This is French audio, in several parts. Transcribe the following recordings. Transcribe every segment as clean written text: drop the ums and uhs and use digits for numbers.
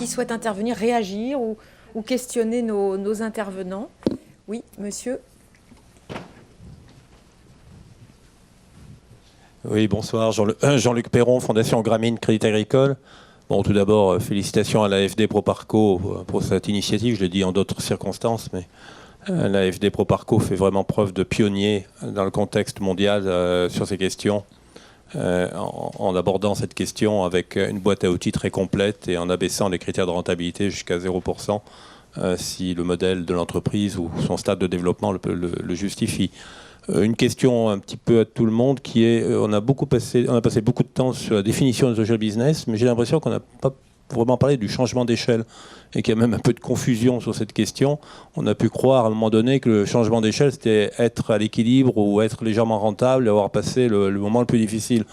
souhaite intervenir, réagir ou questionner nos intervenants? Oui, monsieur. Oui, bonsoir. Jean-Luc Perron, Fondation Gramine Crédit Agricole. Bon, tout d'abord, félicitations à l'AFD Proparco pour cette initiative. Je l'ai dit en d'autres circonstances, mais l'AFD Proparco fait vraiment preuve de pionnier dans le contexte mondial sur ces questions, en abordant cette question avec une boîte à outils très complète et en abaissant les critères de rentabilité jusqu'à 0%, si le modèle de l'entreprise ou son stade de développement le justifie. Une question un petit peu à tout le monde qui est, on a passé beaucoup de temps sur la définition de social business, mais j'ai l'impression qu'on n'a pas vraiment parlé du changement d'échelle et qu'il y a même un peu de confusion sur cette question. On a pu croire à un moment donné que le changement d'échelle, c'était être à l'équilibre ou être légèrement rentable et avoir passé le moment le plus difficile.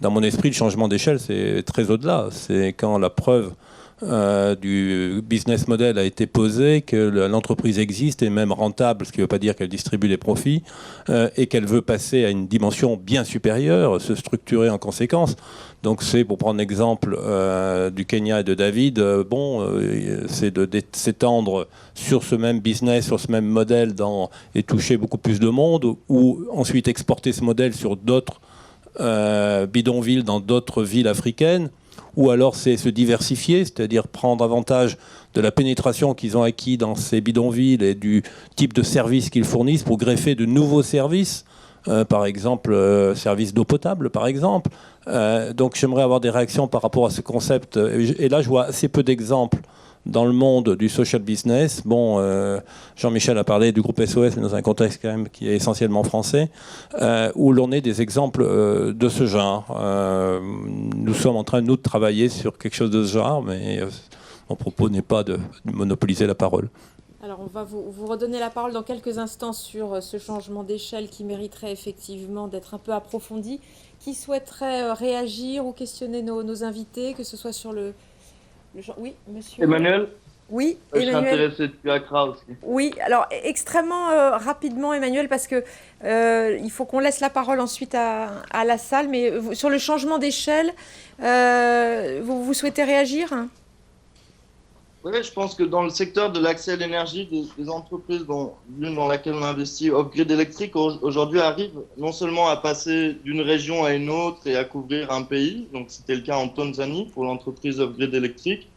Dans mon esprit, le changement d'échelle, c'est très au-delà. C'est quand la preuve du business model a été posé, que l'entreprise existe et même rentable, ce qui ne veut pas dire qu'elle distribue les profits, et qu'elle veut passer à une dimension bien supérieure, se structurer en conséquence. Donc c'est, pour prendre l'exemple du Kenya et de David, c'est de s'étendre sur ce même business, sur ce même modèle et toucher beaucoup plus de monde, ou ensuite exporter ce modèle sur d'autres bidonvilles dans d'autres villes africaines. Ou alors c'est se diversifier, c'est-à-dire prendre avantage de la pénétration qu'ils ont acquis dans ces bidonvilles et du type de services qu'ils fournissent pour greffer de nouveaux services, par exemple services d'eau potable par exemple. Donc j'aimerais avoir des réactions par rapport à ce concept. Et là je vois assez peu d'exemples dans le monde du social business. Bon, Jean-Michel a parlé du groupe SOS, mais dans un contexte quand même qui est essentiellement français, où l'on est des exemples de ce genre. Nous sommes en train, nous, de travailler sur quelque chose de ce genre, mais mon propos n'est pas de monopoliser la parole. Alors, on va vous redonner la parole dans quelques instants sur ce changement d'échelle qui mériterait effectivement d'être un peu approfondi. Qui souhaiterait réagir ou questionner nos invités, que ce soit sur le... Oui, monsieur. Emmanuel? Oui, Je suis Emmanuel. intéressé depuis Accra aussi. Oui, alors extrêmement rapidement, Emmanuel, parce que il faut qu'on laisse la parole ensuite à la salle. Mais sur le changement d'échelle, vous souhaitez réagir? Oui, je pense que dans le secteur de l'accès à l'énergie, des entreprises l'une dans laquelle on investit, Off-Grid Electric, aujourd'hui arrivent non seulement à passer d'une région à une autre et à couvrir un pays, donc c'était le cas en Tanzanie pour l'entreprise Off-Grid Electric,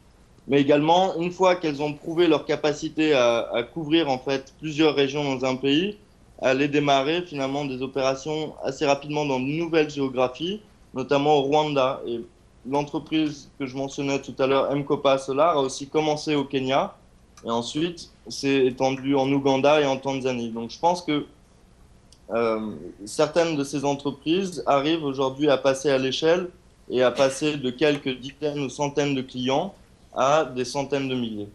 mais également, une fois qu'elles ont prouvé leur capacité à couvrir en fait plusieurs régions dans un pays, à aller démarrer finalement des opérations assez rapidement dans de nouvelles géographies, notamment au Rwanda. Et l'entreprise que je mentionnais tout à l'heure, Mkopa Solar, a aussi commencé au Kenya et ensuite s'est étendue en Ouganda et en Tanzanie. Donc je pense que certaines de ces entreprises arrivent aujourd'hui à passer à l'échelle et à passer de quelques dizaines ou centaines de clients à des centaines de milliers.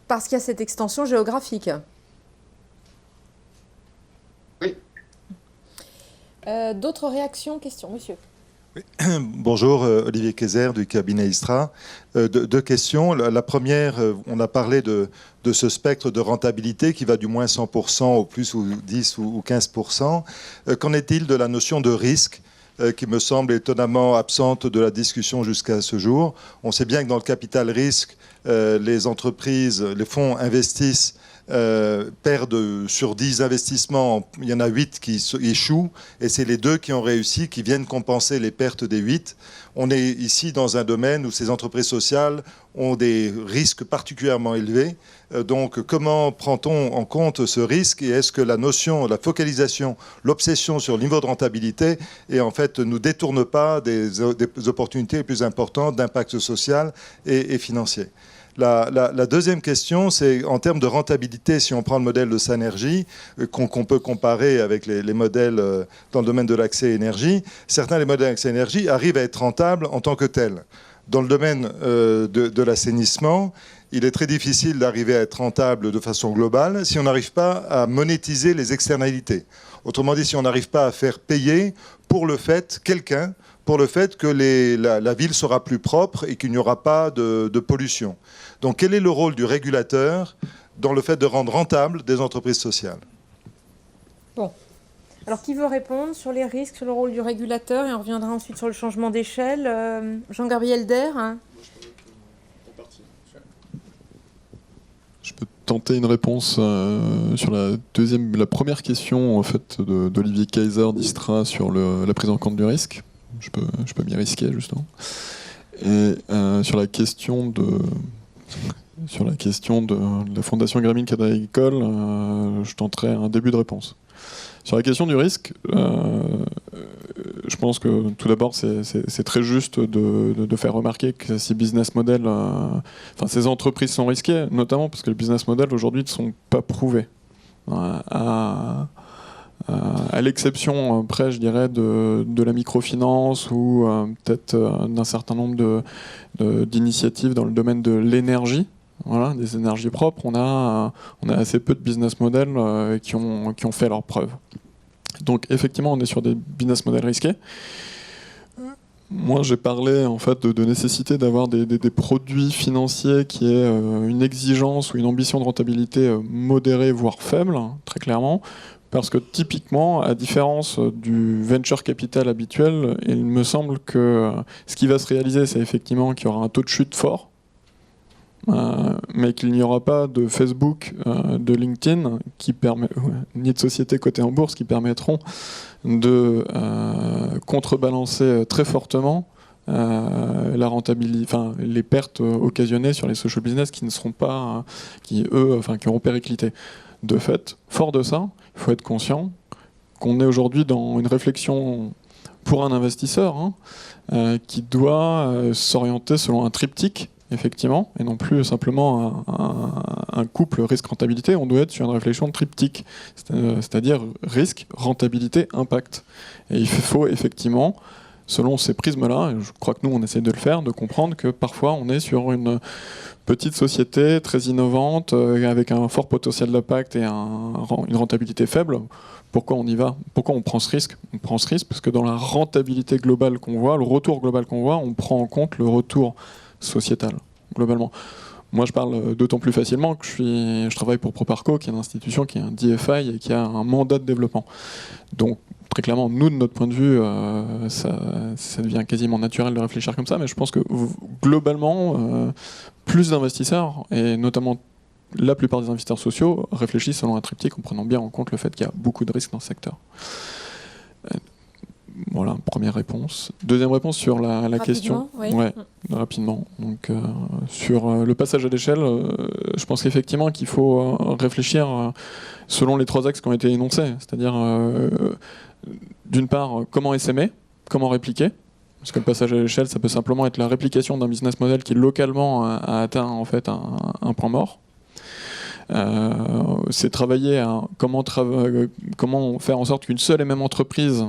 Parce qu'il y a cette extension géographique. Oui. D'autres réactions, questions, monsieur? Oui. Bonjour, Olivier Kayser du cabinet Istra. Deux questions. La première, on a parlé de ce spectre de rentabilité qui va du moins 100% au plus ou 10 ou 15%. Qu'en est-il de la notion de risque qui me semble étonnamment absente de la discussion jusqu'à ce jour? On sait bien que dans le capital risque, les entreprises, les fonds investissent perdent sur 10 investissements, il y en a 8 qui échouent, et c'est les 2 qui ont réussi, qui viennent compenser les pertes des 8. On est ici dans un domaine où ces entreprises sociales ont des risques particulièrement élevés. Donc comment prend-on en compte ce risque, et est-ce que la notion, la focalisation, l'obsession sur le niveau de rentabilité en fait, nous détourne pas des opportunités plus importantes d'impact social et financier? La deuxième question, c'est en termes de rentabilité, si on prend le modèle de Sanergy, qu'on peut comparer avec les modèles dans le domaine de l'accès à l'énergie, certains des modèles d'accès à l'énergie arrivent à être rentables en tant que tels. Dans le domaine de l'assainissement, il est très difficile d'arriver à être rentable de façon globale si on n'arrive pas à monétiser les externalités. Autrement dit, si on n'arrive pas à faire payer pour le fait que la ville sera plus propre et qu'il n'y aura pas de pollution. Donc quel est le rôle du régulateur dans le fait de rendre rentables des entreprises sociales? Bon. Alors qui veut répondre sur les risques, sur le rôle du régulateur, et on reviendra ensuite sur le changement d'échelle. Jean-Gabriel Der. tenter une réponse sur la première question en fait d'Olivier Kaiser d'Istra sur la prise en compte du risque. Je peux m'y risquer justement. Et sur la question de la Fondation Grameen Crédit Agricole, je tenterai un début de réponse. Sur la question du risque, je pense que tout d'abord c'est très juste de faire remarquer que ces business models, ces entreprises sont risquées, notamment parce que les business models aujourd'hui ne sont pas prouvés. À l'exception près, je dirais, de la microfinance ou peut-être d'un certain nombre d'initiatives dans le domaine de l'énergie. Voilà, des énergies propres, on a assez peu de business models qui ont fait leurs preuves. Donc effectivement, on est sur des business models risqués. Moi, j'ai parlé en fait de nécessité d'avoir des produits financiers qui aient une exigence ou une ambition de rentabilité modérée, voire faible, très clairement, parce que typiquement, à différence du venture capital habituel, il me semble que ce qui va se réaliser, c'est effectivement qu'il y aura un taux de chute fort, mais qu'il n'y aura pas de Facebook, de LinkedIn, ni de sociétés cotées en bourse qui permettront de contrebalancer très fortement la rentabilité, les pertes occasionnées sur les social business qui auront périclité. De fait, fort de ça, il faut être conscient qu'on est aujourd'hui dans une réflexion pour un investisseur qui doit s'orienter selon un triptyque, effectivement, et non plus simplement un couple risque-rentabilité. On doit être sur une réflexion de triptyque, c'est-à-dire risque, rentabilité, impact. Et il faut effectivement, selon ces prismes-là, et je crois que nous on essaie de le faire, de comprendre que parfois on est sur une petite société très innovante, avec un fort potentiel d'impact et une rentabilité faible. Pourquoi on y va? Pourquoi on prend ce risque? On prend ce risque parce que dans la rentabilité globale qu'on voit, le retour global qu'on voit, on prend en compte le retour sociétal, globalement. Moi, je parle d'autant plus facilement que je travaille pour Proparco, qui est une institution qui est un DFI et qui a un mandat de développement. Donc, très clairement, nous, de notre point de vue, ça devient quasiment naturel de réfléchir comme ça, mais je pense que globalement, plus d'investisseurs, et notamment la plupart des investisseurs sociaux, réfléchissent selon un triptyque en prenant bien en compte le fait qu'il y a beaucoup de risques dans ce secteur. Voilà, première réponse. Deuxième réponse sur la question. Oui. Ouais, rapidement. Donc, sur le passage à l'échelle, je pense qu'effectivement qu'il faut réfléchir selon les trois axes qui ont été énoncés. C'est-à-dire, d'une part, comment essaimer, comment répliquer. Parce que le passage à l'échelle, ça peut simplement être la réplication d'un business model qui localement a atteint en fait un point mort. C'est travailler à comment faire en sorte qu'une seule et même entreprise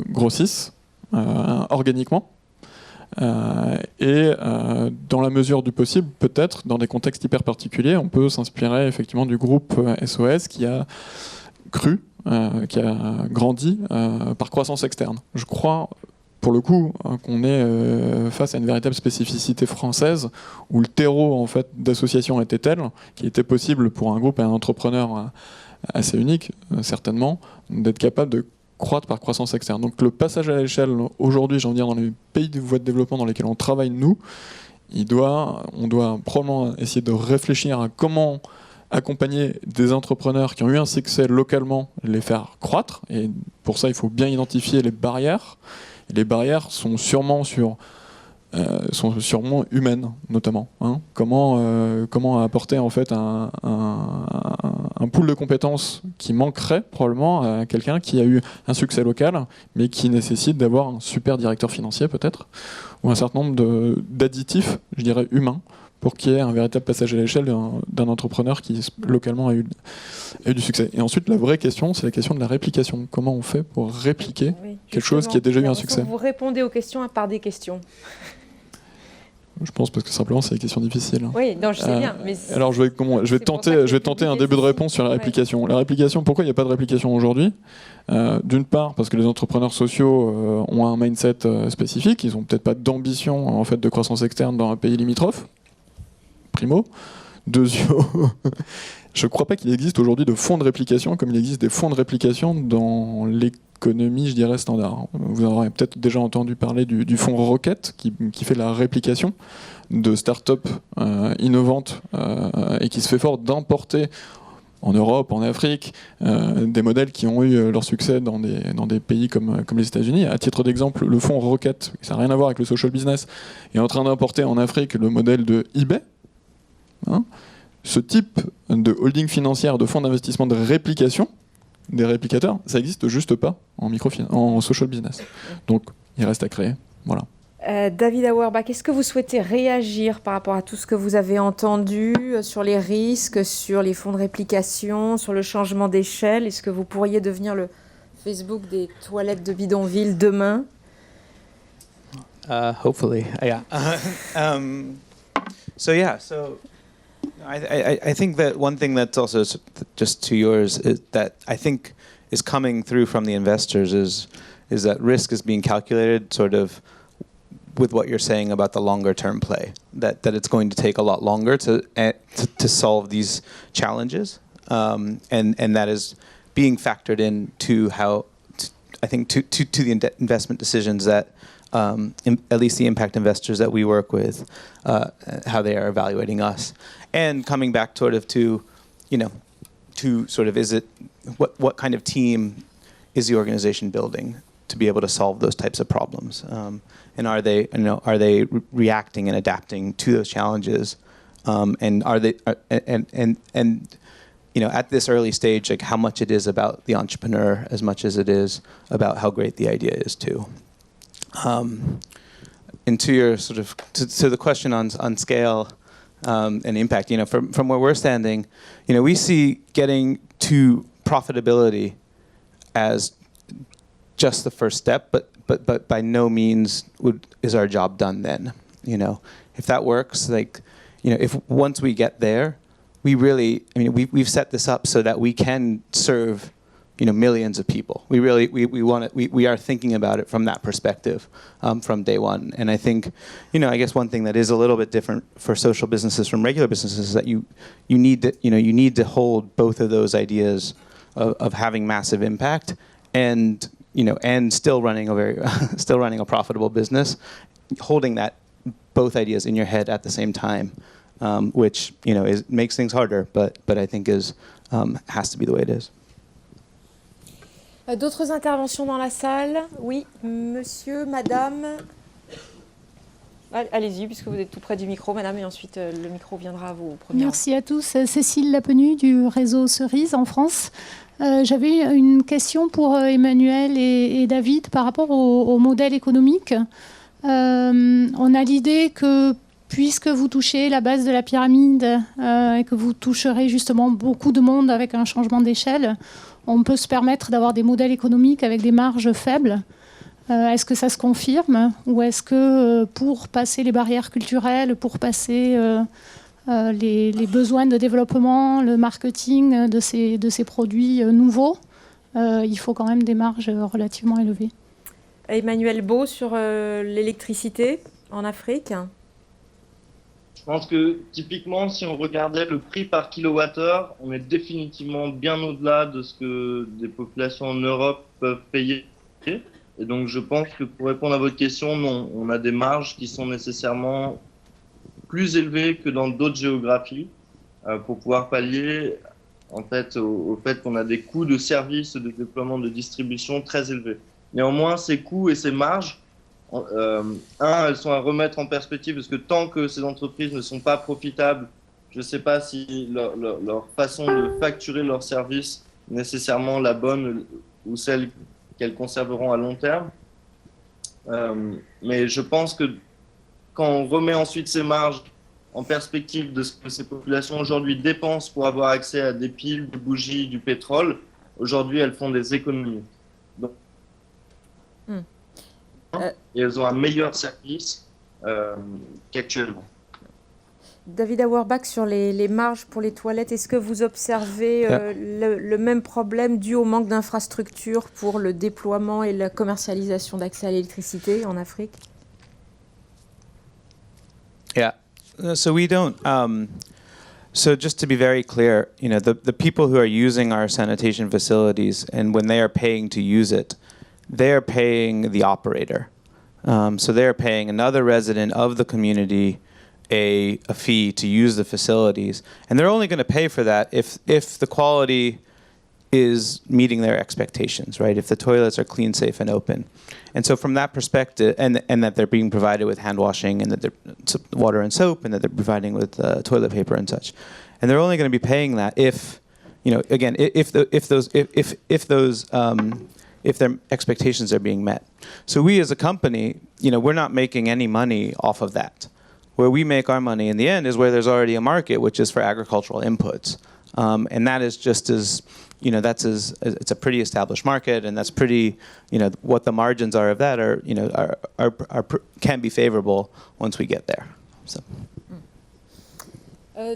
grossisse organiquement et dans la mesure du possible, peut-être dans des contextes hyper particuliers, on peut s'inspirer effectivement du groupe SOS qui a cru, qui a grandi par croissance externe. Je crois pour le coup qu'on est face à une véritable spécificité française où le terreau en fait d'association était tel qu'il était possible pour un groupe et un entrepreneur assez unique certainement d'être capable de croître par croissance externe. Donc le passage à l'échelle aujourd'hui, j'ai envie de dire dans les pays de voie de développement dans lesquels on travaille nous, on doit probablement essayer de réfléchir à comment accompagner des entrepreneurs qui ont eu un succès localement, les faire croître, et pour ça il faut bien identifier les barrières. Les barrières sont sûrement humaines, notamment. Comment apporter en fait un pool de compétences qui manquerait probablement à quelqu'un qui a eu un succès local, mais qui nécessite d'avoir un super directeur financier peut-être, ou un certain nombre d'additifs, je dirais humains, pour qu'il y ait un véritable passage à l'échelle d'un entrepreneur qui localement a eu du succès. Et ensuite, la vraie question, c'est la question de la réplication. Comment on fait pour répliquer quelque chose qui a déjà eu un succès? Vous répondez aux questions par des questions. Je pense parce que simplement, c'est des questions difficiles. Oui, non, je sais bien. Mais alors, je vais tenter un début de réponse sur la réplication. La réplication, pourquoi il n'y a pas de réplication aujourd'hui? D'une part, parce que les entrepreneurs sociaux ont un mindset spécifique. Ils n'ont peut-être pas d'ambition en fait, de croissance externe dans un pays limitrophe. Primo. Deuxièmement, je ne crois pas qu'il existe aujourd'hui de fonds de réplication comme il existe des fonds de réplication dans l'économie, je dirais, standard. Vous en aurez peut-être déjà entendu parler du fonds Rocket qui fait la réplication de start-up innovantes et qui se fait fort d'importer en Europe, en Afrique, des modèles qui ont eu leur succès dans des pays comme les États-Unis. À titre d'exemple, le fonds Rocket, ça n'a rien à voir avec le social business, est en train d'importer en Afrique le modèle de eBay. Hein. Ce type de holding financière, de fonds d'investissement de réplication, des réplicateurs, ça n'existe juste pas en social business. Donc, il reste à créer. Voilà. David Auerbach, est-ce que vous souhaitez réagir par rapport à tout ce que vous avez entendu sur les risques, sur les fonds de réplication, sur le changement d'échelle? Est-ce que vous pourriez devenir le Facebook des toilettes de bidonville demain? Hopefully, yeah. So I think that one thing that's also just to yours is that I think is coming through from the investors is that risk is being calculated sort of with what you're saying about the longer term play, that it's going to take a lot longer to solve these challenges, and that is being factored into how I think to the investment decisions that at least the impact investors that we work with, how they are evaluating us, and coming back sort of to sort of is it what kind of team is the organization building to be able to solve those types of problems, and are they reacting and adapting to those challenges, and are they and at this early stage, like how much it is about the entrepreneur as much as it is about how great the idea is too. And to your sort of to the question on scale and impact, from where we're standing, we see getting to profitability as just the first step, but by no means is our job done then. If that works, if once we get there, we've set this up so that we can serve millions of people. We are thinking about it from that perspective from day one. And I think, I guess one thing that is a little bit different for social businesses from regular businesses is that you need to hold both of those ideas of having massive impact and still running a profitable business, holding that both ideas in your head at the same time, which makes things harder, but I think has to be the way it is. D'autres interventions dans la salle? Oui, monsieur, madame. Allez-y, puisque vous êtes tout près du micro, madame, et ensuite le micro viendra à vous. Merci à tous. Cécile Lapenu du réseau Cerise en France. J'avais une question pour Emmanuel et David par rapport au modèle économique. On a l'idée que puisque vous touchez la base de la pyramide et que vous toucherez justement beaucoup de monde avec un changement d'échelle, on peut se permettre d'avoir des modèles économiques avec des marges faibles. Est-ce que ça se confirme? Ou est-ce que pour passer les barrières culturelles, pour passer les besoins de développement, le marketing de ces produits nouveaux, il faut quand même des marges relativement élevées? Emmanuel Beau sur l'électricité en Afrique. Je pense que typiquement, si on regardait le prix par kilowattheure, on est définitivement bien au-delà de ce que des populations en Europe peuvent payer. Et donc, je pense que pour répondre à votre question, non, on a des marges qui sont nécessairement plus élevées que dans d'autres géographies pour pouvoir pallier en fait au fait qu'on a des coûts de service de déploiement de distribution très élevés. Néanmoins, ces coûts et ces marges, elles sont à remettre en perspective parce que tant que ces entreprises ne sont pas profitables, je ne sais pas si leur façon de facturer leurs services est nécessairement la bonne ou celle qu'elles conserveront à long terme. Mais je pense que quand on remet ensuite ces marges en perspective de ce que ces populations aujourd'hui dépensent pour avoir accès à des piles, des bougies, du pétrole, aujourd'hui elles font des économies. Donc, et elles ont un meilleur service qu'actuellement. David Auerbach, sur les marges pour les toilettes, est-ce que vous observez le même problème dû au manque d'infrastructures pour le déploiement et la commercialisation d'accès à l'électricité en Afrique? Yeah, so we don't. So just to be very clear, the people who are using our sanitation facilities, and when they are paying to use it, they are paying the operator. So they are paying another resident of the community a fee to use the facilities, and they're only going to pay for that if the quality is meeting their expectations, right? If the toilets are clean, safe, and open. And so from that perspective, and that they're being provided with hand washing, and that they're water and soap, and that they're providing with toilet paper and such, and they're only going to be paying that if, you know, again, if their expectations are being met. So we as a company, you know, we're not making any money off of that. Where we make our money in the end is where there's already a market, which is for agricultural inputs, and that is just as, you know, it's a pretty established market, and that's pretty, you know, what the margins are of that are, you know, can be favorable once we get there. So.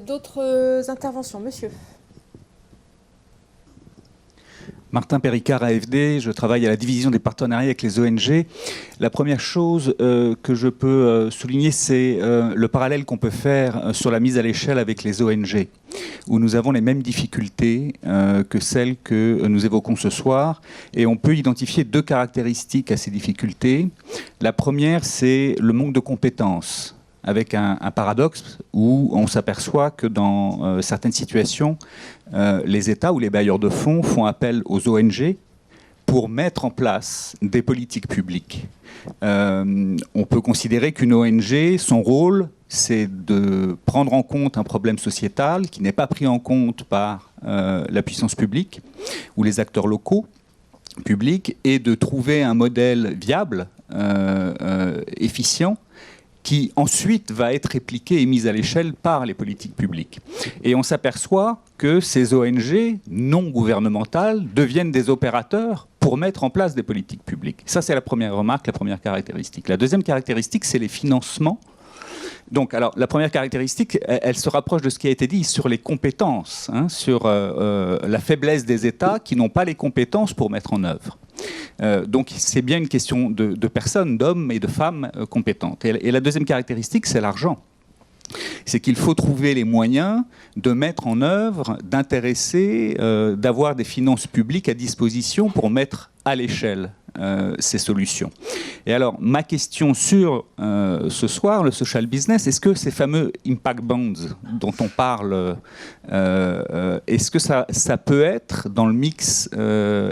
D'autres interventions, monsieur. Martin Péricard, AFD, je travaille à la division des partenariats avec les ONG. La première chose que je peux souligner, c'est le parallèle qu'on peut faire sur la mise à l'échelle avec les ONG, où nous avons les mêmes difficultés que celles que nous évoquons ce soir, et on peut identifier deux caractéristiques à ces difficultés. La première, c'est le manque de compétences, avec un paradoxe où on s'aperçoit que dans certaines situations, les États ou les bailleurs de fonds font appel aux ONG pour mettre en place des politiques publiques. On peut considérer qu'une ONG, son rôle, c'est de prendre en compte un problème sociétal qui n'est pas pris en compte par la puissance publique ou les acteurs locaux publics, et de trouver un modèle viable, efficient, qui ensuite va être répliqué et mis à l'échelle par les politiques publiques. Et on s'aperçoit que ces ONG non gouvernementales deviennent des opérateurs pour mettre en place des politiques publiques. Ça, c'est la première remarque, la première caractéristique. La deuxième caractéristique, c'est les financements. Donc, alors, la première caractéristique, elle se rapproche de ce qui a été dit sur les compétences, hein, sur la faiblesse des États qui n'ont pas les compétences pour mettre en œuvre. Donc c'est bien une question de personnes, d'hommes et de femmes compétentes. Et la deuxième caractéristique, c'est l'argent. C'est qu'il faut trouver les moyens de mettre en œuvre, d'intéresser, d'avoir des finances publiques à disposition pour mettre à l'échelle ces solutions. Et alors, ma question sur ce soir, le social business, est-ce que ces fameux impact bonds dont on parle, est-ce que ça peut être, dans le mix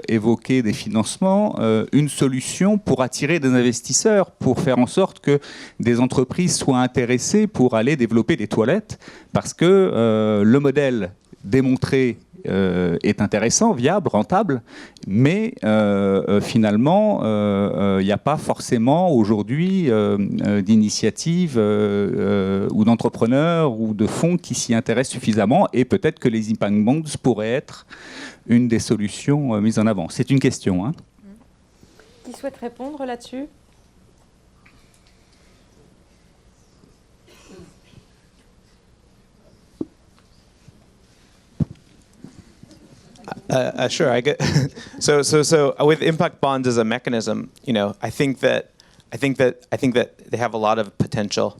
évoqué des financements, une solution pour attirer des investisseurs, pour faire en sorte que des entreprises soient intéressées pour aller développer des toilettes, parce que le modèle démontré est intéressant, viable, rentable, mais finalement, il n'y a pas forcément aujourd'hui d'initiatives ou d'entrepreneurs ou de fonds qui s'y intéressent suffisamment, et peut-être que les impact bonds pourraient être une des solutions mises en avant. C'est une question. Hein. Qui souhaite répondre là-dessus ? Sure, I get. So with impact bonds as a mechanism, you know, I think that they have a lot of potential.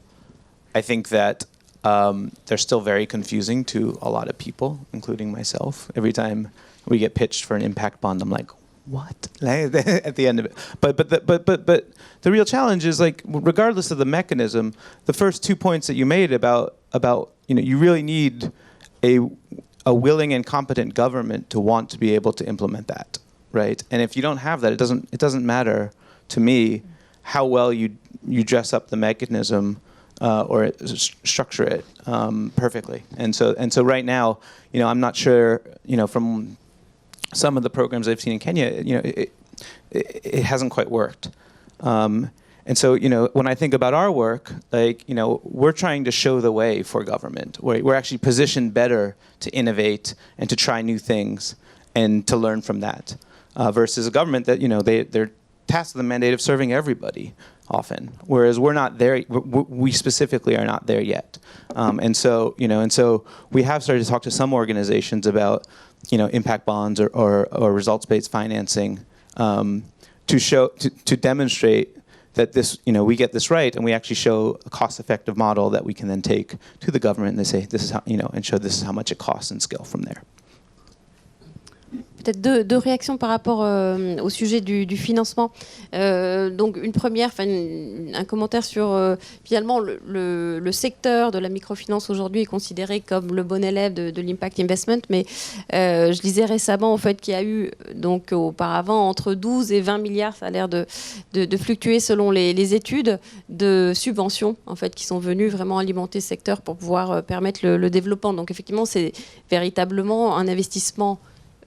I think that they're still very confusing to a lot of people, including myself. Every time we get pitched for an impact bond, I'm like, what? At the end of it. But the real challenge is, like, regardless of the mechanism, the first 2 points that you made about you know, you really need a willing and competent government to want to be able to implement that, right? And if you don't have that, it doesn't matter to me how well you dress up the mechanism or structure it perfectly. And so right now, you know, I'm not sure, you know, from some of the programs I've seen in Kenya, you know, it hasn't quite worked. And so, you know, when I think about our work, like, you know, we're trying to show the way for government. We're actually positioned better to innovate and to try new things and to learn from that, versus a government that, you know, they're tasked with the mandate of serving everybody often, whereas we're not there. We specifically are not there yet. And so, you know, and so we have started to talk to some organizations about, you know, impact bonds or results-based financing to demonstrate that this, you know, we get this right, and we actually show a cost-effective model that we can then take to the government, and they say this is how, you know, and show this is how much it costs and scale from there. peut-être deux réactions par rapport au sujet du financement. Donc une première, un commentaire sur finalement le secteur de la microfinance aujourd'hui est considéré comme le bon élève de l'impact investment, mais je lisais récemment en fait qu'il y a eu donc auparavant entre 12 et 20 milliards, ça a l'air de fluctuer selon les études, de subventions en fait qui sont venues vraiment alimenter ce secteur pour pouvoir permettre le développement. Donc effectivement, c'est véritablement un investissement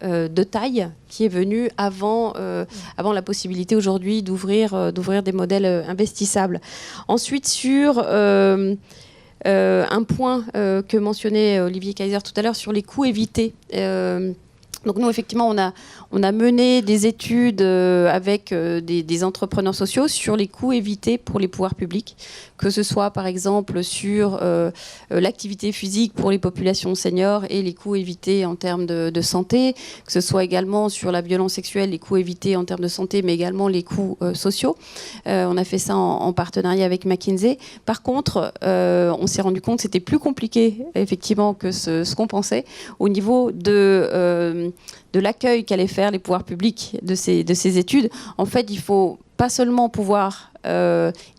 de taille qui est venu avant la possibilité aujourd'hui d'ouvrir des modèles investissables. Ensuite, sur un point que mentionnait Olivier Kaiser tout à l'heure sur les coûts évités. Donc nous, effectivement, on a mené des études avec des entrepreneurs sociaux sur les coûts évités pour les pouvoirs publics, que ce soit par exemple sur l'activité physique pour les populations seniors et les coûts évités en termes de santé, que ce soit également sur la violence sexuelle, les coûts évités en termes de santé, mais également les coûts sociaux. On a fait ça en partenariat avec McKinsey. Par contre, on s'est rendu compte que c'était plus compliqué, effectivement, que ce qu'on pensait au niveau de l'accueil qu'allaient faire les pouvoirs publics de ces études. En fait, il faut pas seulement pouvoir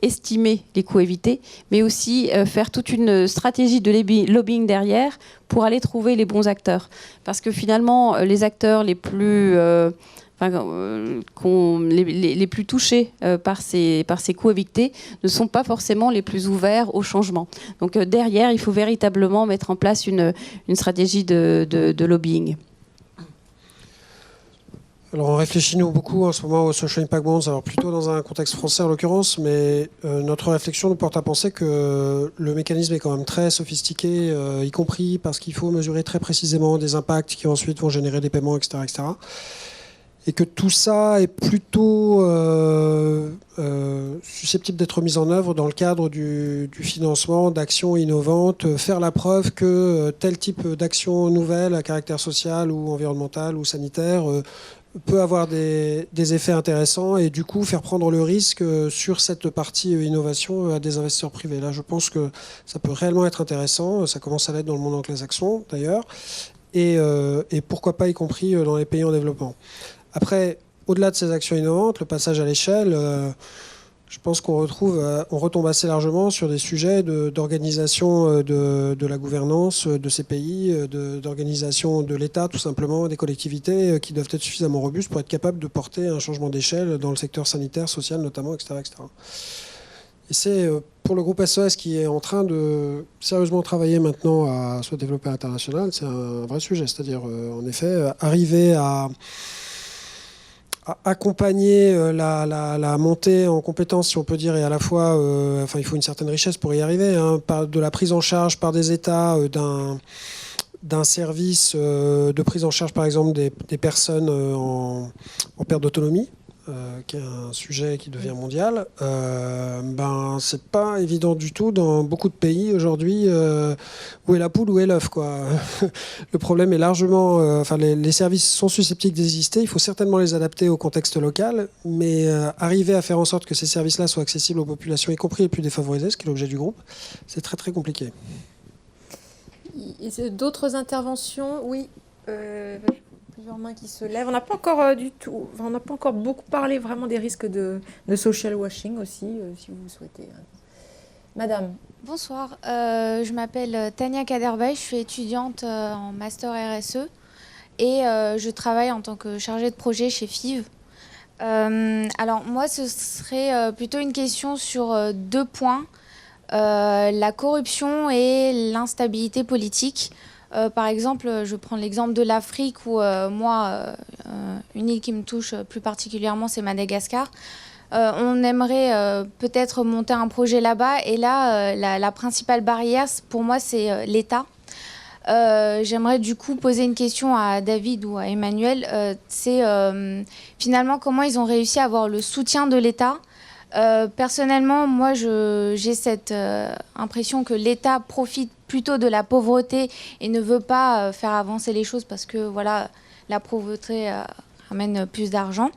estimer les coûts évités, mais aussi faire toute une stratégie de lobbying derrière pour aller trouver les bons acteurs. Parce que finalement, les acteurs les plus... les plus touchés par ces coûts évités ne sont pas forcément les plus ouverts au changement. Donc derrière, il faut véritablement mettre en place une stratégie de lobbying. Alors on réfléchit nous beaucoup en ce moment aux social impact bonds, alors plutôt dans un contexte français en l'occurrence, mais notre réflexion nous porte à penser que le mécanisme est quand même très sophistiqué, y compris parce qu'il faut mesurer très précisément des impacts qui ensuite vont générer des paiements, etc., etc. Et que tout ça est plutôt susceptible d'être mis en œuvre dans le cadre du financement d'actions innovantes, faire la preuve que tel type d'action nouvelle à caractère social ou environnemental ou sanitaire peut avoir des effets intéressants et du coup faire prendre le risque sur cette partie innovation à des investisseurs privés. Là, je pense que ça peut réellement être intéressant. Ça commence à l'être dans le monde anglo-saxon d'ailleurs, et pourquoi pas y compris dans les pays en développement. Après, au-delà de ces actions innovantes, le passage à l'échelle, je pense qu'on retombe assez largement sur des sujets d'organisation de la gouvernance de ces pays, d'organisation de l'État, tout simplement, des collectivités qui doivent être suffisamment robustes pour être capables de porter un changement d'échelle dans le secteur sanitaire, social notamment, etc., etc. Et c'est pour le groupe SOS qui est en train de sérieusement travailler maintenant à se développer à l'international, c'est un vrai sujet. C'est-à-dire, en effet, arriver à accompagner la montée en compétences, si on peut dire, et à la fois, il faut une certaine richesse pour y arriver, hein, de la prise en charge par des États d'un service de prise en charge, par exemple, des personnes en perte d'autonomie, qui est un sujet qui devient mondial. C'est pas évident du tout dans beaucoup de pays aujourd'hui. Où est la poule, où est l'œuf, quoi. Le problème est largement... les services sont susceptibles d'exister. Il faut certainement les adapter au contexte local, mais arriver à faire en sorte que ces services-là soient accessibles aux populations, y compris les plus défavorisées, ce qui est l'objet du groupe, c'est très très compliqué. D'autres interventions? Oui. Plusieurs mains qui se lèvent. On n'a pas encore on n'a pas encore beaucoup parlé vraiment des risques de social washing aussi, si vous souhaitez. Madame. Bonsoir, je m'appelle Tania Kaderbey, je suis étudiante en master RSE et je travaille en tant que chargée de projet chez FIV. Alors moi, ce serait plutôt une question sur deux points, la corruption et l'instabilité politique. Par exemple, je prends l'exemple de l'Afrique où une île qui me touche plus particulièrement, c'est Madagascar. On aimerait peut-être monter un projet là-bas et là, la principale barrière pour moi, c'est l'État. J'aimerais du coup poser une question à David ou à Emmanuel. C'est finalement comment ils ont réussi à avoir le soutien de l'État. Personnellement, moi, j'ai cette impression que l'État profite plutôt de la pauvreté et ne veut pas faire avancer les choses parce que voilà, la pauvreté amène plus d'argent.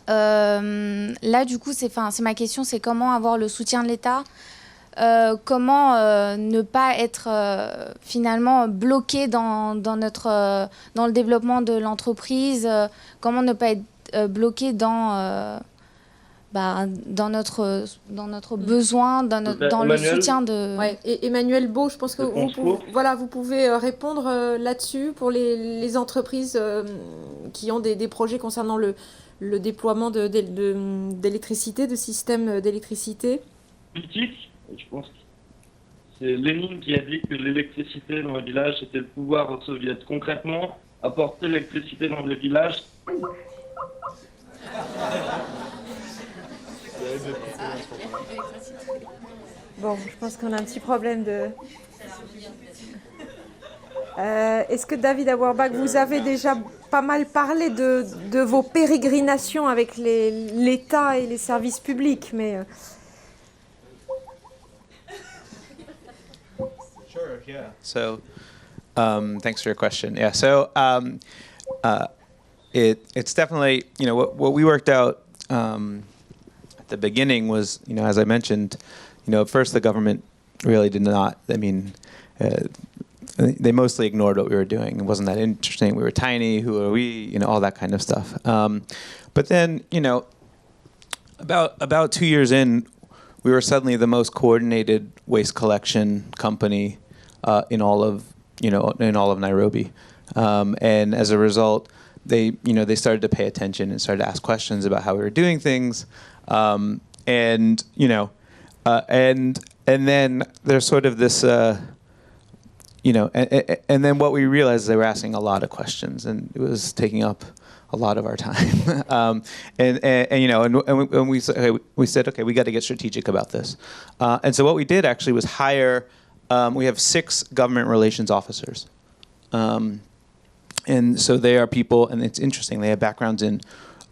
Là, du coup, c'est ma question, c'est comment avoir le soutien de l'État comment ne pas être finalement bloqué dans le développement de l'entreprise, comment ne pas être bloqué dans notre besoin, dans le soutien de... Ouais. Et Emmanuel Beau, je pense que vous pouvez répondre là-dessus pour les entreprises qui ont des projets concernant le déploiement d'électricité, de systèmes d'électricité. Politique, je pense que c'est Lénine qui a dit que l'électricité dans le village c'était le pouvoir soviétique. Concrètement, apporter l'électricité dans les villages. Bon, je pense qu'on a un petit problème de... Est-ce que David Auerbach, vous avez déjà pas mal parlé de vos pérégrinations avec l'État et les services publics, mais... Sure, yeah. So, thanks for your question. Yeah, so it's definitely, what we worked out at the beginning was, as I mentioned, at first the government really did not, they mostly ignored what we were doing. It wasn't that interesting. We were tiny, who are we, all that kind of stuff. But then, about 2 years in, we were suddenly the most coordinated waste collection company in all of Nairobi, and as a result, they started to pay attention and started to ask questions about how we were doing things, and then there's sort of this, and then what we realized is they were asking a lot of questions, and it was taking up a lot of our time, and we said, okay, we got to get strategic about this, and so what we did actually was hire. We have 6 government relations officers, and so they are people, and it's interesting. They have backgrounds in,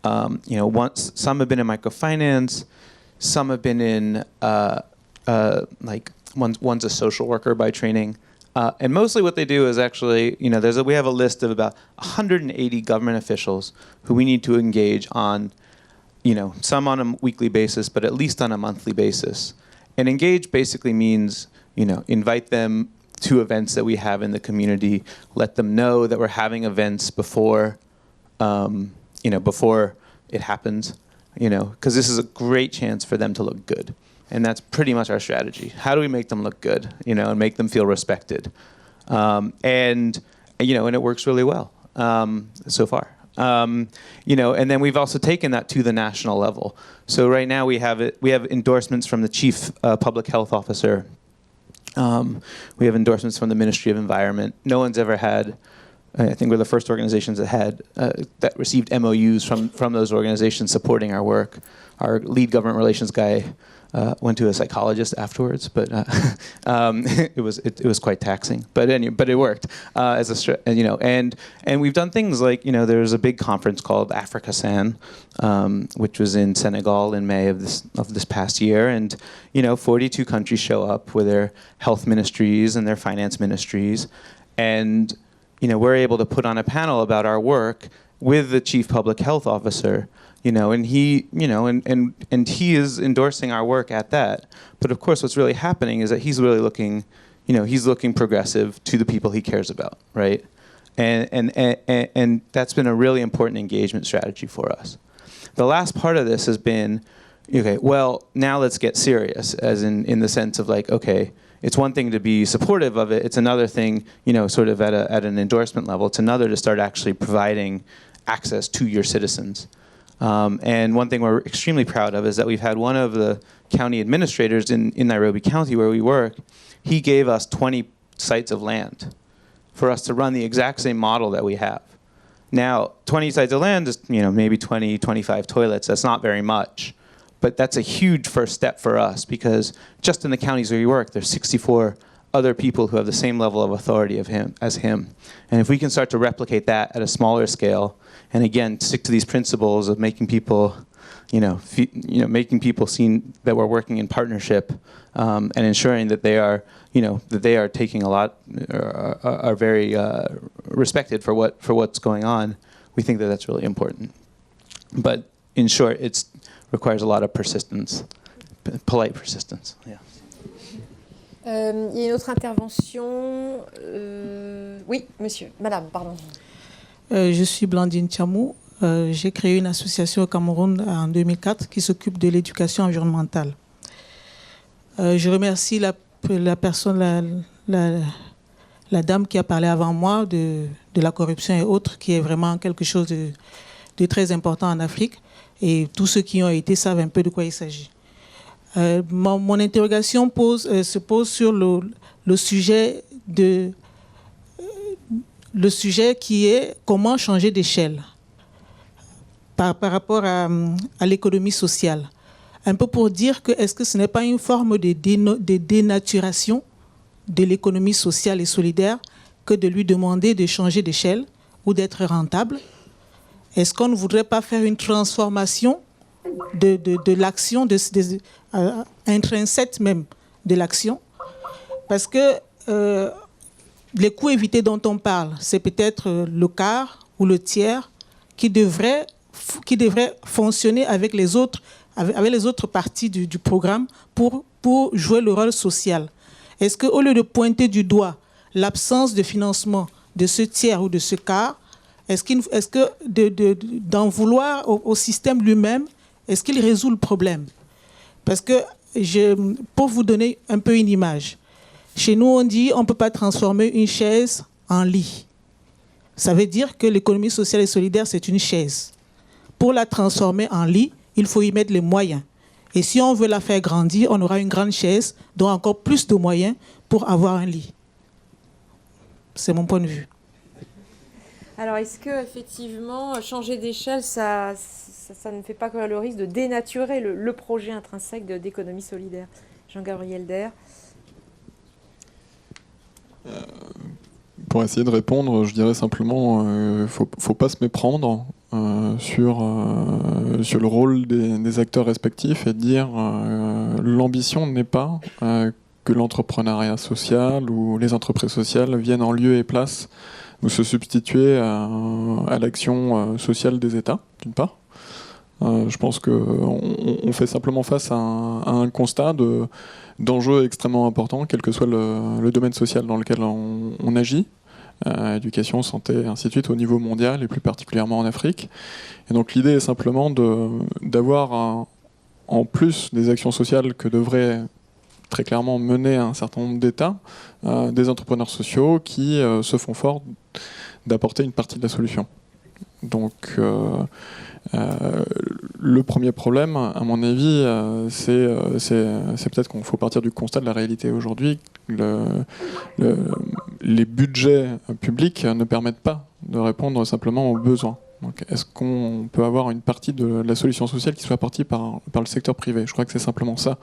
some have been in microfinance, some have been in one's a social worker by training. And mostly what they do is actually, we have a list of about 180 government officials who we need to engage on, some on a weekly basis, but at least on a monthly basis. And engage basically means, invite them to events that we have in the community, let them know that we're having events before, before it happens, because this is a great chance for them to look good. And that's pretty much our strategy. How do we make them look good, and make them feel respected? And it works really well so far. And then we've also taken that to the national level. So right now we have endorsements from the chief public health officer. We have endorsements from the Ministry of Environment. No one's ever had. I think we're the first organizations that received MOUs from those organizations supporting our work. Our lead government relations guy went to a psychologist afterwards, but it was quite taxing. But it worked and we've done things like there's a big conference called AfricaSan, which was in Senegal in May of this past year, and 42 countries show up with their health ministries and their finance ministries, and we're able to put on a panel about our work with the chief public health officer. And he, and he is endorsing our work at that. But of course, what's really happening is that he's really looking, he's looking progressive to the people he cares about, right? And that's been a really important engagement strategy for us. The last part of this has been, okay, well, now let's get serious, as in the sense of like, okay, it's one thing to be supportive of it. It's another thing, sort of at an endorsement level. It's another to start actually providing access to your citizens. And one thing we're extremely proud of is that we've had one of the county administrators in Nairobi County where we work, he gave us 20 sites of land for us to run the exact same model that we have. Now, 20 sites of land is maybe 20, 25 toilets. That's not very much. But that's a huge first step for us because just in the counties where we work, there's 64 other people who have the same level of authority as him. And if we can start to replicate that at a smaller scale, and again, stick to these principles of making people, making people seen that we're working in partnership, and ensuring that they are, that they are taking a lot, are very respected for what's going on. We think that that's really important. But in short, it requires a lot of persistence, polite persistence. Yeah. Il y a une autre intervention. Oui, monsieur, madame, pardon. Je suis Blandine Chamou. J'ai créé une association au Cameroun en 2004 qui s'occupe de l'éducation environnementale. Je remercie la personne, la dame qui a parlé avant moi de la corruption et autres, qui est vraiment quelque chose de très important en Afrique. Et tous ceux qui y ont été savent un peu de quoi il s'agit. Mon interrogation se pose sur le sujet qui est comment changer d'échelle par rapport à l'économie sociale. Un peu pour dire que est-ce que ce n'est pas une forme de dénaturation de l'économie sociale et solidaire que de lui demander de changer d'échelle ou d'être rentable? Est-ce qu'on ne voudrait pas faire une transformation de l'action, intrinsèque même de l'action? Parce que les coûts évités dont on parle, c'est peut-être le quart ou le tiers qui devrait fonctionner avec les autres parties du programme pour jouer le rôle social. Est-ce qu'au lieu de pointer du doigt l'absence de financement de ce tiers ou de ce quart, est-ce que d'en vouloir au système lui-même, est-ce qu'il résout le problème? Parce que, pour vous donner un peu une image, chez nous on dit on ne peut pas transformer une chaise en lit. Ça veut dire que l'économie sociale et solidaire, c'est une chaise. Pour la transformer en lit, il faut y mettre les moyens. Et si on veut la faire grandir, on aura une grande chaise, donc encore plus de moyens pour avoir un lit. C'est mon point de vue. Alors, est-ce que effectivement changer d'échelle, ça ne fait pas le risque de dénaturer le projet intrinsèque d'économie solidaire? Jean-Gabriel Der. Pour essayer de répondre, je dirais simplement faut pas se méprendre sur le rôle des acteurs respectifs et dire l'ambition n'est pas que l'entrepreneuriat social ou les entreprises sociales viennent en lieu et place ou se substituer à l'action sociale des États, d'une part. Je pense qu'on fait simplement face à un constat d'enjeux extrêmement importants, quel que soit le domaine social dans lequel on agit, éducation, santé, ainsi de suite, au niveau mondial et plus particulièrement en Afrique. Et donc l'idée est simplement d'avoir, en plus des actions sociales que devraient très clairement mener un certain nombre d'États, des entrepreneurs sociaux qui se font fort d'apporter une partie de la solution. Donc le premier problème, à mon avis, c'est peut-être qu'il faut partir du constat de la réalité aujourd'hui. Les budgets publics ne permettent pas de répondre simplement aux besoins. Donc, est-ce qu'on peut avoir une partie de la solution sociale qui soit apportée par le secteur privé? Je crois que c'est simplement ça.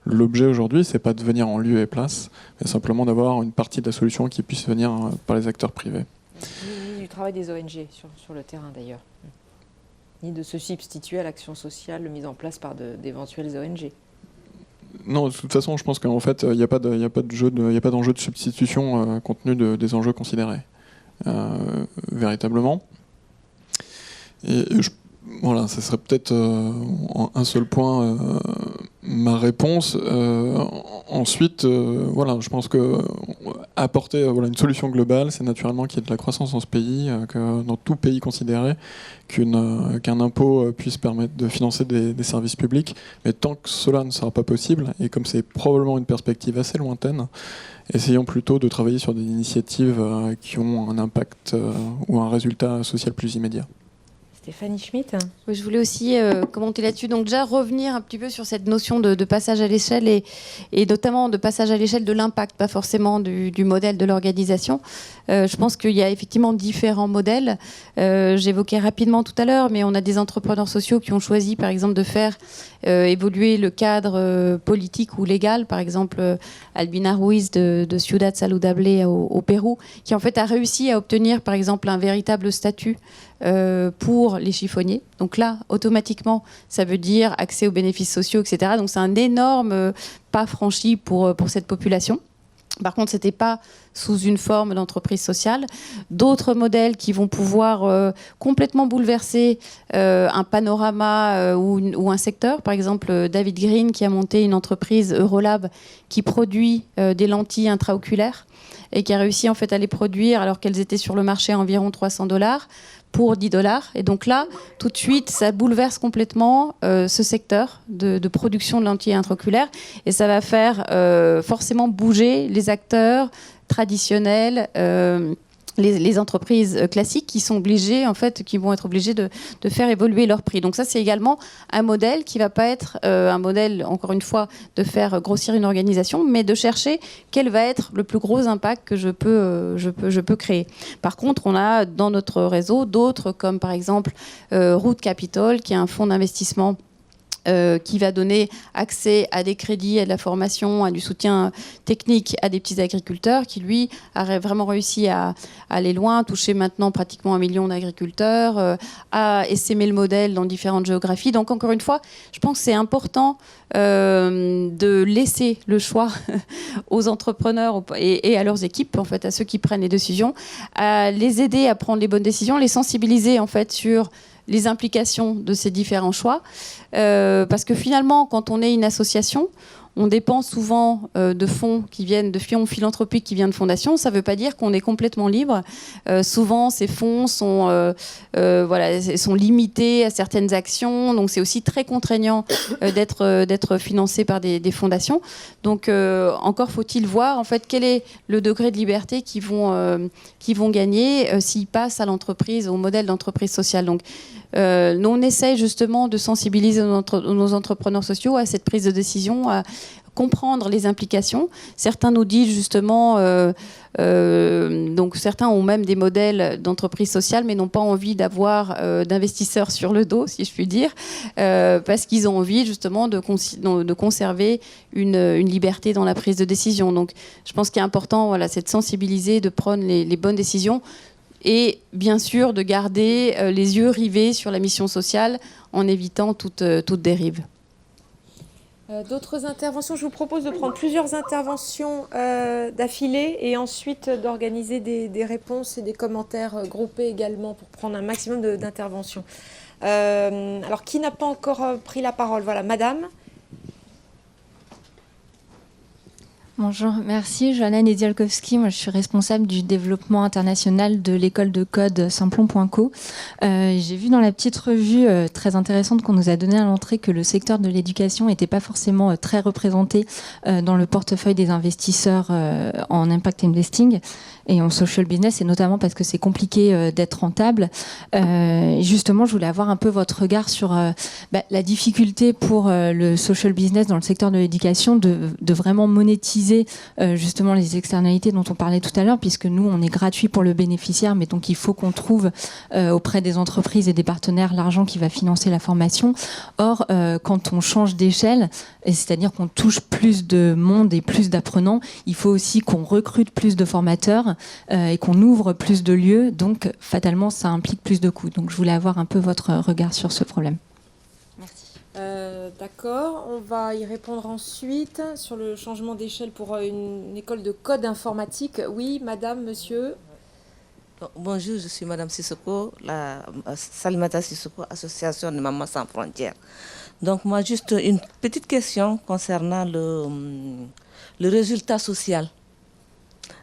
L'objet aujourd'hui, c'est pas de venir en lieu et place, mais simplement d'avoir une partie de la solution qui puisse venir par les acteurs privés. Ni du travail des ONG sur le terrain d'ailleurs, ni de se substituer à l'action sociale mise en place par d'éventuelles ONG. Non, de toute façon, je pense qu'en fait, il n'y a pas d'enjeu de substitution compte tenu des enjeux considérés, véritablement. Et voilà, ce serait peut-être en un seul point ma réponse. Ensuite, voilà, je pense que apporter une solution globale, c'est naturellement qu'il y ait de la croissance dans ce pays, que dans tout pays considéré, qu'un impôt puisse permettre de financer des services publics. Mais tant que cela ne sera pas possible, et comme c'est probablement une perspective assez lointaine, essayons plutôt de travailler sur des initiatives qui ont un impact ou un résultat social plus immédiat. Stéphanie Schmitt. Oui, je voulais aussi commenter là-dessus. Donc déjà revenir un petit peu sur cette notion de passage à l'échelle et notamment de passage à l'échelle de l'impact, pas forcément du modèle de l'organisation. Je pense qu'il y a effectivement différents modèles. J'évoquais rapidement tout à l'heure, mais on a des entrepreneurs sociaux qui ont choisi par exemple de faire évoluer le cadre politique ou légal. Par exemple, Albina Ruiz de Ciudad Saludable au Pérou, qui en fait a réussi à obtenir par exemple un véritable statut pour les chiffonniers. Donc là, automatiquement, ça veut dire accès aux bénéfices sociaux, etc. Donc c'est un énorme pas franchi pour cette population. Par contre, ce n'était pas sous une forme d'entreprise sociale. D'autres modèles qui vont pouvoir complètement bouleverser un panorama ou un secteur. Par exemple, David Green qui a monté une entreprise Eurolab qui produit des lentilles intraoculaires et qui a réussi en fait à les produire alors qu'elles étaient sur le marché à environ $300 pour $10. Et donc là, tout de suite, ça bouleverse complètement ce secteur de production de lentilles intraoculaires et ça va faire forcément bouger les acteurs traditionnels, les entreprises classiques qui sont obligées, en fait, qui vont être obligées de faire évoluer leur prix. Donc ça, c'est également un modèle qui ne va pas être un modèle, encore une fois, de faire grossir une organisation, mais de chercher quel va être le plus gros impact que je peux créer. Par contre, on a dans notre réseau d'autres, comme par exemple Root Capital, qui est un fonds d'investissement qui va donner accès à des crédits, à de la formation, à du soutien technique à des petits agriculteurs qui, lui, a vraiment réussi à aller loin, toucher maintenant pratiquement 1 million d'agriculteurs, à essaimer le modèle dans différentes géographies. Donc, encore une fois, je pense que c'est important de laisser le choix aux entrepreneurs et à leurs équipes, en fait, à ceux qui prennent les décisions, à les aider à prendre les bonnes décisions, les sensibiliser, en fait, sur les implications de ces différents choix. Parce que finalement, quand on est une association, on dépend souvent de fonds qui viennent de fonds philanthropiques qui viennent de fondations. Ça ne veut pas dire qu'on est complètement libre. Souvent, ces fonds sont limités à certaines actions. Donc, c'est aussi très contraignant d'être financé par des fondations. Donc, encore faut-il voir en fait quel est le degré de liberté qu'ils vont gagner s'ils passent à l'entreprise, au modèle d'entreprise sociale. Donc, nous, on essaye justement de sensibiliser nos entrepreneurs sociaux à cette prise de décision, à comprendre les implications. Certains nous disent justement, donc certains ont même des modèles d'entreprise sociale, mais n'ont pas envie d'avoir d'investisseurs sur le dos, si je puis dire, parce qu'ils ont envie justement de conserver une liberté dans la prise de décision. Donc, je pense qu'il est important, voilà, c'est de sensibiliser, de prendre les bonnes décisions. Et bien sûr de garder les yeux rivés sur la mission sociale en évitant toute dérive. D'autres interventions? Je vous propose de prendre plusieurs interventions d'affilée et ensuite d'organiser des réponses et des commentaires groupés également pour prendre un maximum d'interventions. Alors, qui n'a pas encore pris la parole? Voilà, madame. Bonjour, merci. Johanna Nedialkowski, moi je suis responsable du développement international de l'école de code Simplon.co. J'ai vu dans la petite revue très intéressante qu'on nous a donnée à l'entrée que le secteur de l'éducation n'était pas forcément très représenté dans le portefeuille des investisseurs en impact investing et en social business, et notamment parce que c'est compliqué d'être rentable. Justement, je voulais avoir un peu votre regard sur la difficulté pour le social business dans le secteur de l'éducation de vraiment monétiser justement les externalités dont on parlait tout à l'heure, puisque nous, on est gratuit pour le bénéficiaire, mais donc il faut qu'on trouve auprès des entreprises et des partenaires l'argent qui va financer la formation. Or, quand on change d'échelle, c'est-à-dire qu'on touche plus de monde et plus d'apprenants, il faut aussi qu'on recrute plus de formateurs et qu'on ouvre plus de lieux, donc fatalement ça implique plus de coûts. Donc je voulais avoir un peu votre regard sur ce problème. D'accord, on va y répondre ensuite sur le changement d'échelle pour une école de code informatique. Oui, madame, monsieur. Bonjour, je suis madame Sissoko, Salimata Sissoko, association de Maman Sans Frontières. Donc moi, juste une petite question concernant le résultat social.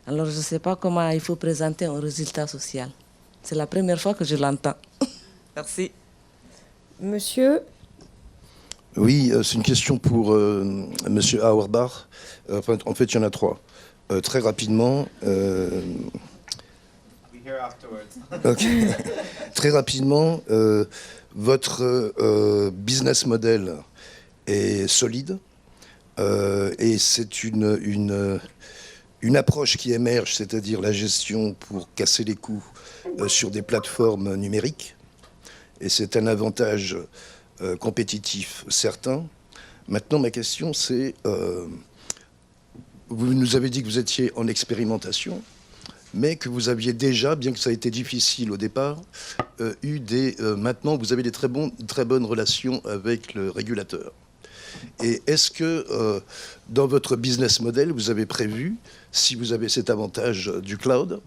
Alors, je ne sais pas comment il faut présenter un résultat social. C'est la première fois que je l'entends. Merci. Monsieur. Oui, c'est une question pour Monsieur Auerbach. En fait, il y en a trois. Très rapidement. Okay. Très rapidement, votre business model est solide et c'est une approche qui émerge, c'est-à-dire la gestion pour casser les coûts sur des plateformes numériques. Et c'est un avantage compétitif certain. Maintenant, ma question, c'est, vous nous avez dit que vous étiez en expérimentation, mais que vous aviez déjà, bien que ça ait été difficile au départ, maintenant vous avez des très bonnes relations avec le régulateur. Et est-ce que dans votre business model, vous avez prévu, si vous avez cet avantage du cloud,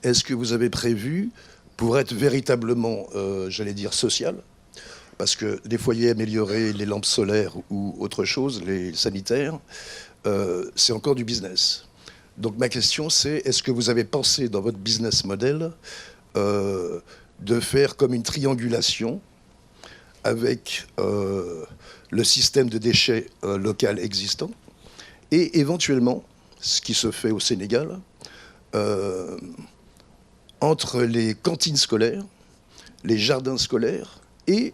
est-ce que vous avez prévu, pour être véritablement, j'allais dire, social, parce que les foyers améliorés, les lampes solaires ou autre chose, les sanitaires, c'est encore du business. Donc ma question c'est, est-ce que vous avez pensé dans votre business model de faire comme une triangulation avec le système de déchets local existant et éventuellement, ce qui se fait au Sénégal, entre les cantines scolaires, les jardins scolaires et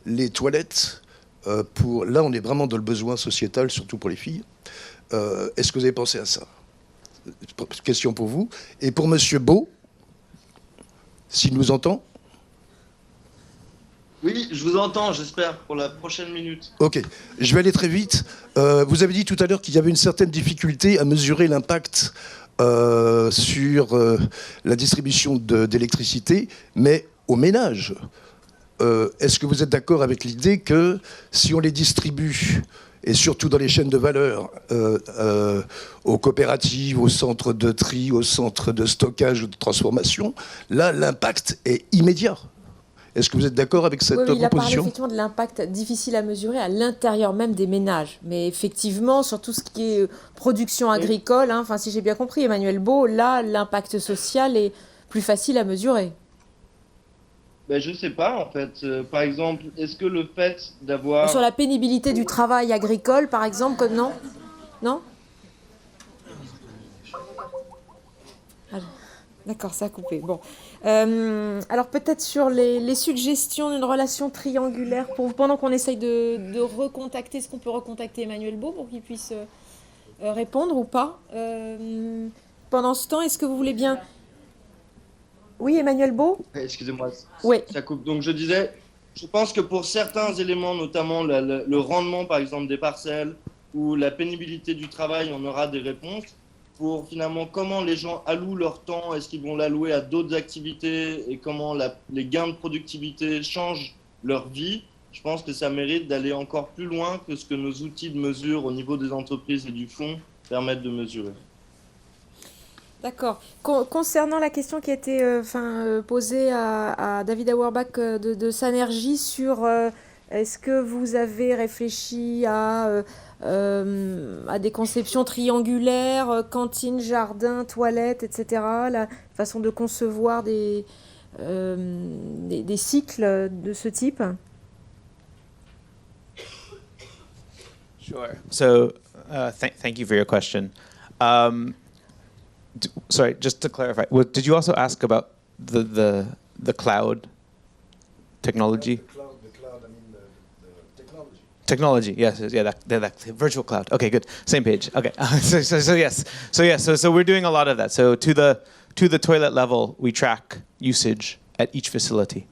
les toilettes, là on est vraiment dans le besoin sociétal, surtout pour les filles. Est-ce que vous avez pensé à ça? Question pour vous. Et pour Monsieur Beau, s'il nous entend? Oui, je vous entends, j'espère, pour la prochaine minute. Ok, je vais aller très vite. Vous avez dit tout à l'heure qu'il y avait une certaine difficulté à mesurer l'impact sur la distribution d'électricité, mais aux ménages. Est-ce que vous êtes d'accord avec l'idée que si on les distribue, et surtout dans les chaînes de valeur, aux coopératives, aux centres de tri, aux centres de stockage ou de transformation, là, l'impact est immédiat? Est-ce que vous êtes d'accord avec cette Oui, il a parlé proposition? effectivement de l'impact difficile à mesurer à l'intérieur même des ménages. Mais effectivement, sur tout ce qui est production agricole, hein, si j'ai bien compris, Emmanuel Beau, là, l'impact social est plus facile à mesurer. Ben, je ne sais pas, en fait. Par exemple, est-ce que le fait d'avoir... Sur la pénibilité du travail agricole, par exemple, non? Non? D'accord, ça a coupé. Bon. Alors peut-être sur les suggestions d'une relation triangulaire pour vous, pendant qu'on essaye de recontacter, est-ce qu'on peut recontacter Emmanuel Beau pour qu'il puisse répondre ou pas? Pendant ce temps, est-ce que vous voulez bien... Oui, Emmanuel Beau? Excusez-moi, Oui. ça coupe. Donc je disais, je pense que pour certains éléments, notamment le rendement par exemple des parcelles ou la pénibilité du travail, on aura des réponses. Pour finalement comment les gens allouent leur temps, est-ce qu'ils vont l'allouer à d'autres activités et comment les gains de productivité changent leur vie, je pense que ça mérite d'aller encore plus loin que ce que nos outils de mesure au niveau des entreprises et du fonds permettent de mesurer. D'accord. Concernant la question qui a été posée à David Auerbach de Sanergy sur est-ce que vous avez réfléchi à des conceptions triangulaires, cantine, jardin, toilettes, etc., la façon de concevoir des cycles de ce type? Sure. So, thank you for your question. Sorry, just to clarify, did you also ask about the cloud technology? The cloud, I mean the technology. Technology, yes, yeah, that virtual cloud. Okay, good, same page. Okay, so we're doing a lot of that. So to the toilet level, we track usage at each facility,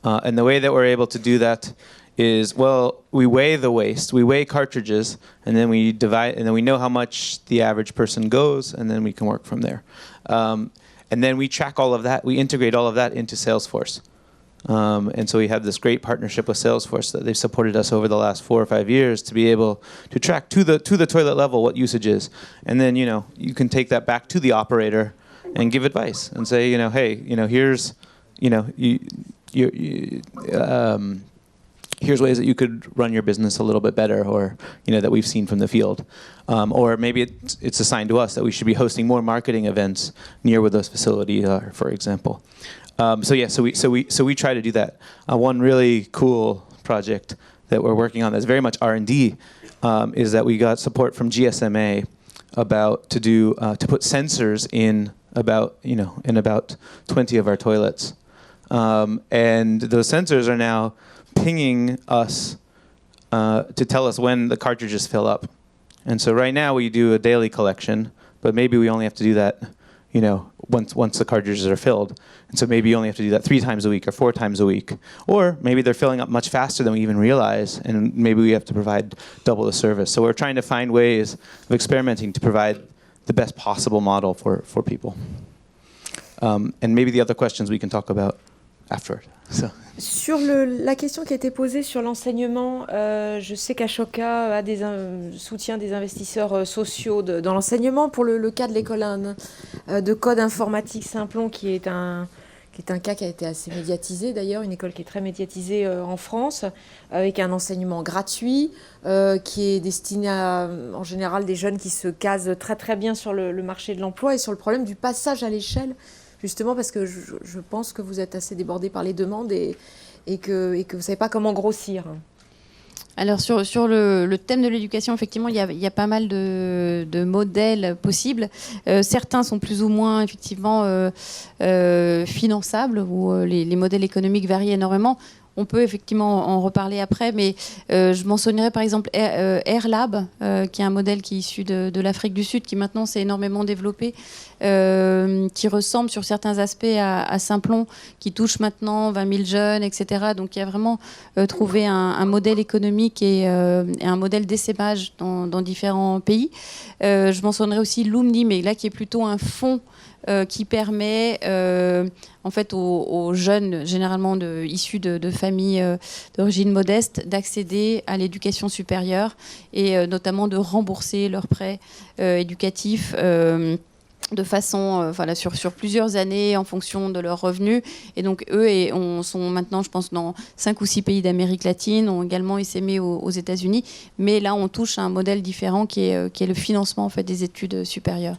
and the way that we're able to do that is, well, we weigh the waste, we weigh cartridges, and then we divide, and then we know how much the average person goes, and then we can work from there. And then we track all of that, we integrate all of that into Salesforce. And so we have this great partnership with Salesforce that they've supported us over the last 4 or 5 years to be able to track to the toilet level what usage is. And then, you can take that back to the operator and give advice and say, hey, here's, here's ways that you could run your business a little bit better, or that we've seen from the field, or maybe it's assigned to us that we should be hosting more marketing events near where those facilities are, for example. So we try to do that. One really cool project that we're working on that's very much R&D is that we got support from GSMA to put sensors in about 20 of our toilets, and those sensors are now pinging us to tell us when the cartridges fill up. And so right now we do a daily collection, but maybe we only have to do that, once the cartridges are filled. And so maybe you only have to do that 3 times a week or 4 times a week. Or maybe they're filling up much faster than we even realize, and maybe we have to provide double the service. So we're trying to find ways of experimenting to provide the best possible model for people. And maybe the other questions we can talk about afterward. So. Sur la question qui a été posée sur l'enseignement, je sais qu'Ashoka soutient des investisseurs sociaux dans l'enseignement. Pour le cas de l'école de code informatique Simplon, qui est un cas qui a été assez médiatisé d'ailleurs, une école qui est très médiatisée en France, avec un enseignement gratuit, qui est destiné à, en général, des jeunes qui se casent très très bien sur le marché de l'emploi et sur le problème du passage à l'échelle, justement parce que je pense que vous êtes assez débordés par les demandes et que vous ne savez pas comment grossir. Alors sur le thème de l'éducation, effectivement, il y a pas mal de modèles possibles. Certains sont plus ou moins effectivement finançables, où les modèles économiques varient énormément. On peut effectivement en reparler après, mais je mentionnerai par exemple Airlab, qui est un modèle qui est issu de l'Afrique du Sud, qui maintenant s'est énormément développé, qui ressemble sur certains aspects à Simplon, qui touche maintenant 20 000 jeunes, etc. Donc il y a vraiment trouvé un modèle économique et un modèle d'essaimage dans différents pays. Je mentionnerai aussi Lumni, mais là qui est plutôt un fonds qui permet en fait aux jeunes généralement issus de familles d'origine modeste d'accéder à l'éducation supérieure et notamment de rembourser leurs prêts éducatifs de façon sur plusieurs années en fonction de leurs revenus. Et donc eux sont maintenant, je pense, dans 5 ou 6 pays d'Amérique latine, ont également essaimé aux États-Unis. Mais là, on touche à un modèle différent qui est le financement en fait, des études supérieures.